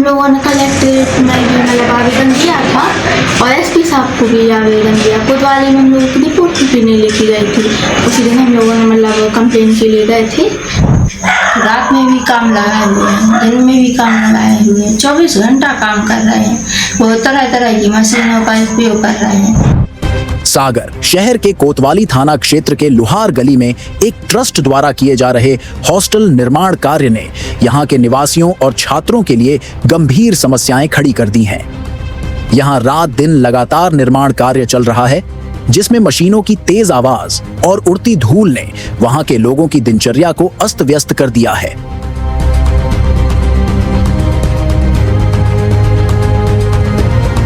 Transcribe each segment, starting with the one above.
हम लोगों ने कलेक्ट्रेट में भी मतलब आवेदन दिया था और एसपी साहब को भी आवेदन दिया। कोतवाली में हम लोगों की रिपोर्ट भी नहीं लेके गई थी। उसी दिन हम लोगों ने मतलब कंप्लेन के लिए गए थे। रात में भी काम लगाए हुए हैं, दिन में भी काम लगाए हुए हैं, 24 घंटा काम कर रहे हैं। वो तरह तरह की मशीनों का उपयोग कर रहे हैं। सागर शहर के कोतवाली थाना क्षेत्र के लुहार गली में एक ट्रस्ट द्वारा किए जा रहे हॉस्टल निर्माण कार्य ने यहाँ के निवासियों और छात्रों के लिए गंभीर समस्याएं खड़ी कर दी हैं। यहाँ रात दिन लगातार निर्माण कार्य चल रहा है, जिसमें मशीनों की तेज आवाज और उड़ती धूल ने वहाँ के लोगों की दिनचर्या को अस्त व्यस्त कर दिया है।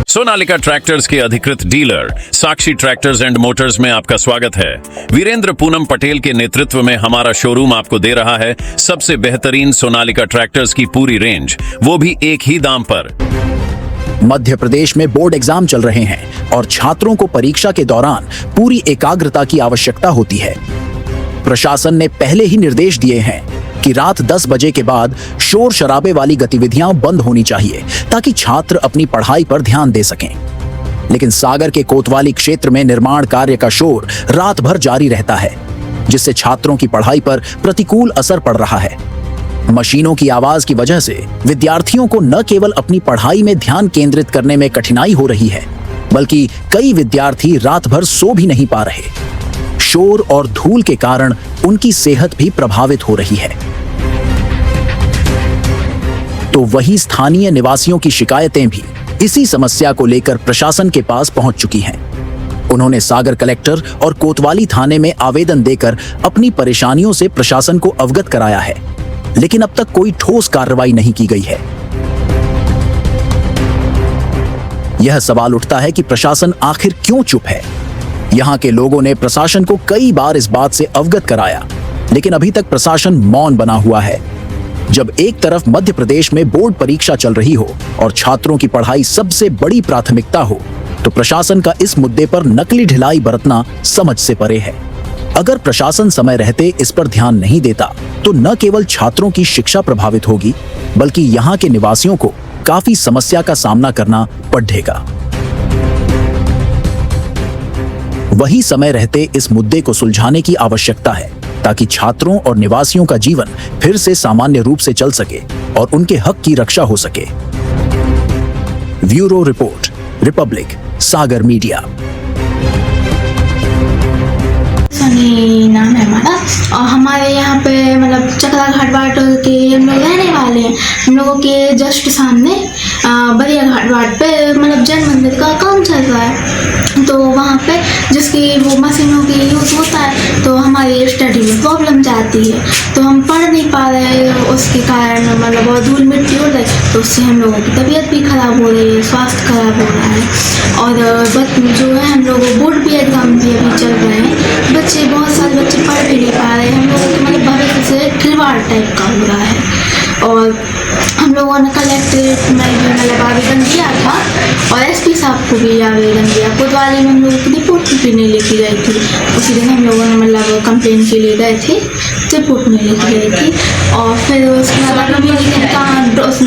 सोनालिका ट्रैक्टर्स के अधिकृत dealer Sakshi tractors and Motors में आपका स्वागत है। वीरेंद्र पूनम पटेल के नेतृत्व में हमारा शोरूम आपको दे रहा है सबसे बेहतरीन सोनालिका ट्रैक्टर्स की पूरी रेंज, वो भी एक ही दाम पर। मध्य प्रदेश में बोर्ड एग्जाम चल रहे हैं और छात्रों को परीक्षा के दौरान पूरी एकाग्रता की आवश्यकता होती है। प्रशासन ने पहले ही निर्देश दिए हैं कि रात 10 बजे के बाद शोर शराबे वाली गतिविधियां बंद होनी चाहिए ताकि छात्र अपनी पढ़ाई पर ध्यान दे सकें। लेकिन सागर के कोतवाली क्षेत्र में निर्माण कार्य का शोर रात भर जारी रहता है, जिससे छात्रों की पढ़ाई पर प्रतिकूल असर पड़ रहा है। मशीनों की आवाज की वजह से विद्यार्थियों को न केवल अपनी पढ़ाई में ध्यान केंद्रित करने में कठिनाई हो रही है, बल्कि कई विद्यार्थी रात भर सो भी नहीं पा रहे। शोर और धूल के कारण उनकी सेहत भी प्रभावित हो रही है। तो वही स्थानीय निवासियों की शिकायतें भी इसी समस्या को लेकर प्रशासन के पास पहुंच चुकी हैं। उन्होंने सागर कलेक्टर और कोतवाली थाने में आवेदन देकर अपनी परेशानियों से प्रशासन को अवगत कराया है, लेकिन अब तक कोई ठोस कार्रवाई नहीं की गई है। यह सवाल उठता है कि प्रशासन आखिर क्यों चुप है। यहाँ के लोगों ने प्रशासन को कई बार इस बात से अवगत कराया, लेकिन अभी तक प्रशासन मौन बना हुआ है। जब एक तरफ मध्य प्रदेश में बोर्ड परीक्षा चल रही हो और छात्रों की पढ़ाई सबसे बड़ी प्राथमिकता हो, तो प्रशासन का इस मुद्दे पर नकली ढिलाई बरतना समझ से परे है। अगर प्रशासन समय रहते इस पर ध्यान नहीं देता, तो न केवल छात्रों की शिक्षा प्रभावित होगी, बल्कि यहाँ के निवासियों को काफी समस्या का सामना करना पड़ेगा। वही समय रहते इस मुद्दे को सुलझाने की आवश्यकता है, ताकि छात्रों और निवासियों का जीवन फिर से सामान्य रूप से चल सके और उनके हक की रक्षा हो सके। ब्यूरो रिपोर्ट, रिपब्लिक, सागर मीडिया। सनी नाम है हमारा और हमारे यहाँ पे मतलब चकला घाट बाट के हम लोग रहने वाले हैं। हम लोगों के जस्ट सामने बलिया घाट बाट पे मतलब जैन मंदिर का काम चल रहा है, तो वहाँ पे जिसकी वो मशीनों की यूज़ होता है, तो हमारी स्टडी में प्रॉब्लम जाती है, तो हम पढ़ नहीं पा रहे हैं। उसके कारण मतलब बहुत धूल मिट्टी हो रही है, तो उससे हम लोगों की तबीयत भी खराब हो रही है, स्वास्थ्य खराब हो रहा है। और जो है हम लोग बोर्ड भी एग्जाम भी अभी चल रहे हैं, बच्चे बहुत सारे बच्चे पढ़ भी नहीं पा रहे हैं। हम लोगों के मतलब भविष्य से खिलवाड़ टाइप का हो रहा है। और हम लोगों ने कलेक्ट्रेट में भी मतलब आवेदन दिया था और एसपी साहब को भी आवेदन दिया। कोतवाली में हम लोगों की रिपोर्ट भी नहीं लेके गई थी। उसी दिन हम लोगों ने मतलब कंप्लेन के लिए गए थे, रिपोर्ट नहीं लेके गई थी। और फिर उसके बाद अभी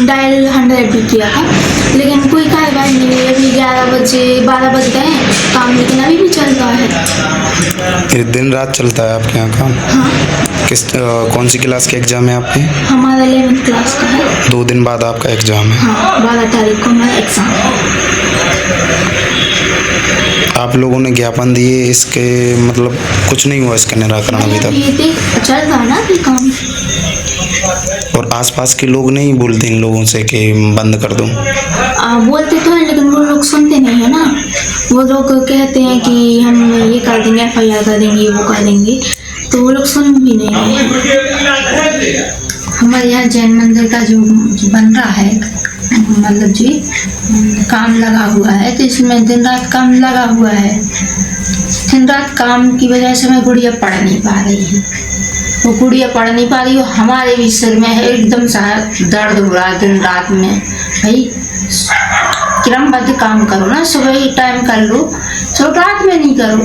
डायल 100 भी किया था, लेकिन कोई कार्रवाई नहीं हुई। अभी 12 बज गए हैं, काम लेकिन अभी भी चल रहा है। दिन रात चलता है आपके यहाँ काम? हाँ। कौन सी क्लास के एग्जाम है आपके? हमारा 11th क्लास का है। 2 दिन बाद आपका एग्जाम है? हाँ, 12 तारीख को हमारा एग्जाम है। आप लोगों ने ज्ञापन दिए, इसके मतलब कुछ नहीं हुआ इसका निराकरण अभी तक? चल रहा है ना अभी काम। और आसपास के लोग नहीं बोलते इन लोगों से कि बंद कर दो? बोलते तो हैं, लेकिन वो लोग सुनते नहीं है ना। वो लोग कहते हैं कि हम ये कर देंगे, FIR कर देंगे, वो कर देंगे, तो वो लोग सुन भी नहीं रहे। हमारे यहाँ जैन मंदिर का जो बन रहा है मतलब जी काम लगा हुआ है, तो इसमें दिन रात काम लगा हुआ है। दिन रात काम की वजह से मैं गुड़िया पढ़ नहीं पा रही है। वो गुड़िया पढ़ नहीं पा रही हो, हमारे भी सिर में है एकदम सा दर्द हो रहा है दिन रात में। भाई क्रमबद्ध काम करो ना, सुबह ही टाइम कर लो, तो रात में नहीं करो।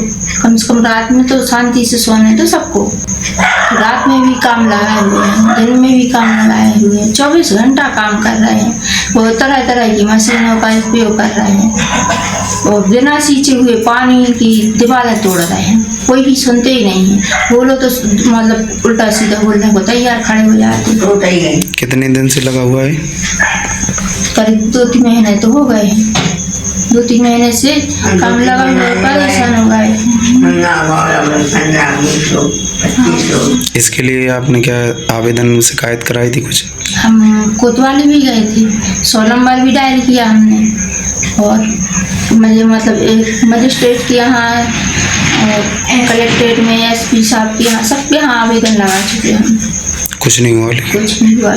कम से कम रात में तो शांति से सोने दो सबको। रात में भी काम लगाए हुए हैं, दिन में भी काम लगाए हुए हैं, 24 घंटा काम कर रहे हैं। वो तरह तरह की मशीनों का उपयोग कर रहे हैं और बिना सींचे हुए पानी की दीवारें तोड़ रहे हैं। कोई भी सुनते ही नहीं है। बोलो तो मतलब उल्टा सीधा बोलने को तैयार खड़े हो जाते। कितने दिन से लगा हुआ है? करीब 2-3 महीने तो हो गए हैं। 2-3 महीने से काम लगा हुआ, परेशान हो गए। इसके लिए आपने क्या आवेदन शिकायत कराई थी कुछ? हम कोतवाली भी गए थे, 100 नंबर भी डायल किया हमने और मुझे मतलब एक मजिस्ट्रेट के यहाँ और कलेक्ट्रेट में एसपी साहब के यहाँ सबके यहाँ आवेदन लगा चुके हम। कुछ नहीं हुआ? कुछ नहीं हुआ।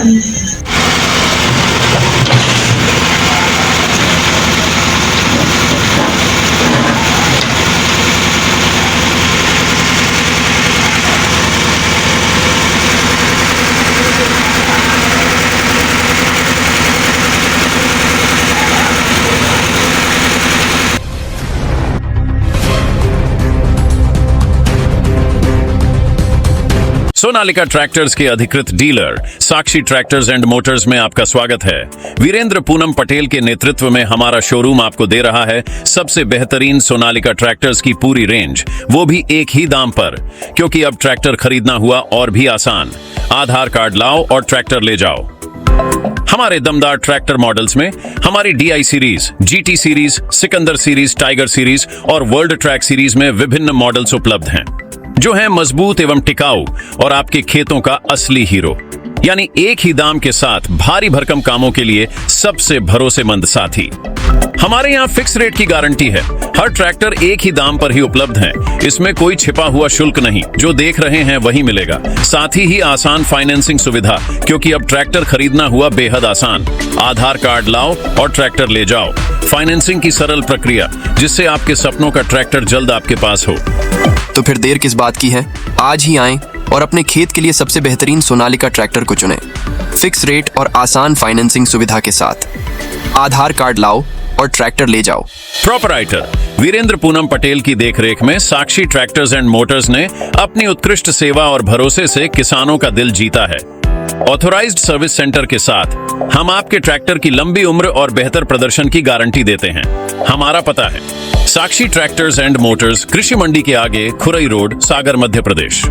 सोनालिका ट्रैक्टर्स के अधिकृत dealer Sakshi tractors and Motors में आपका स्वागत है। वीरेंद्र पूनम पटेल के नेतृत्व में हमारा शोरूम आपको दे रहा है सबसे बेहतरीन सोनालिका ट्रैक्टर्स की पूरी रेंज, वो भी एक ही दाम पर। क्योंकि अब ट्रैक्टर खरीदना हुआ और भी आसान। आधार कार्ड लाओ और ट्रैक्टर ले जाओ। हमारे दमदार ट्रैक्टर मॉडल्स में हमारी DI series, GT series, Sikandar series, tiger series और वर्ल्ड ट्रैक सीरीज में विभिन्न मॉडल्स उपलब्ध हैं जो हैं मजबूत एवं टिकाऊ और आपके खेतों का असली हीरो। यानी एक ही दाम के साथ भारी भरकम कामों के लिए सबसे भरोसेमंद साथी। हमारे यहाँ फिक्स रेट की गारंटी है। हर ट्रैक्टर एक ही दाम पर ही उपलब्ध है। इसमें कोई छिपा हुआ शुल्क नहीं, जो देख रहे हैं वही मिलेगा। साथ ही आसान फाइनेंसिंग सुविधा, क्योंकि अब ट्रैक्टर खरीदना हुआ बेहद आसान। आधार कार्ड लाओ और ट्रैक्टर ले जाओ। फाइनेंसिंग की सरल प्रक्रिया, जिससे आपके सपनों का ट्रैक्टर जल्द आपके पास हो। तो फिर देर किस बात की है? आज ही आएं और अपने खेत के लिए सबसे बेहतरीन सोनालिका ट्रैक्टर को चुनें। फिक्स रेट और आसान फाइनेंसिंग सुविधा के साथ। आधार कार्ड लाओ और ट्रैक्टर ले जाओ। प्रोपराइटर वीरेंद्र पूनम पटेल की देखरेख में साक्षी ट्रैक्टर्स एंड मोटर्स ने अपनी उत्कृष्ट सेवा और भरोसे से किसानों का दिल जीता है। ऑथोराइज्ड सर्विस सेंटर के साथ हम आपके ट्रैक्टर की लंबी उम्र और बेहतर प्रदर्शन की गारंटी देते हैं। हमारा पता है साक्षी ट्रैक्टर्स एंड मोटर्स, कृषि मंडी के आगे, खुरई रोड, सागर, मध्य प्रदेश।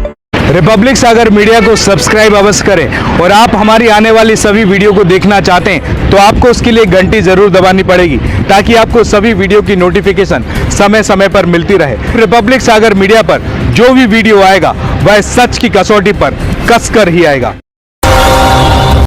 रिपब्लिक सागर मीडिया को सब्सक्राइब अवश्य करें और आप हमारी आने वाली सभी वीडियो को देखना चाहते हैं तो आपको उसके लिए घंटी जरूर दबानी पड़ेगी, ताकि आपको सभी वीडियो की नोटिफिकेशन समय समय पर मिलती रहे। रिपब्लिक सागर मीडिया पर जो भी वीडियो आएगा वह सच की कसौटी पर कसकर ही आएगा।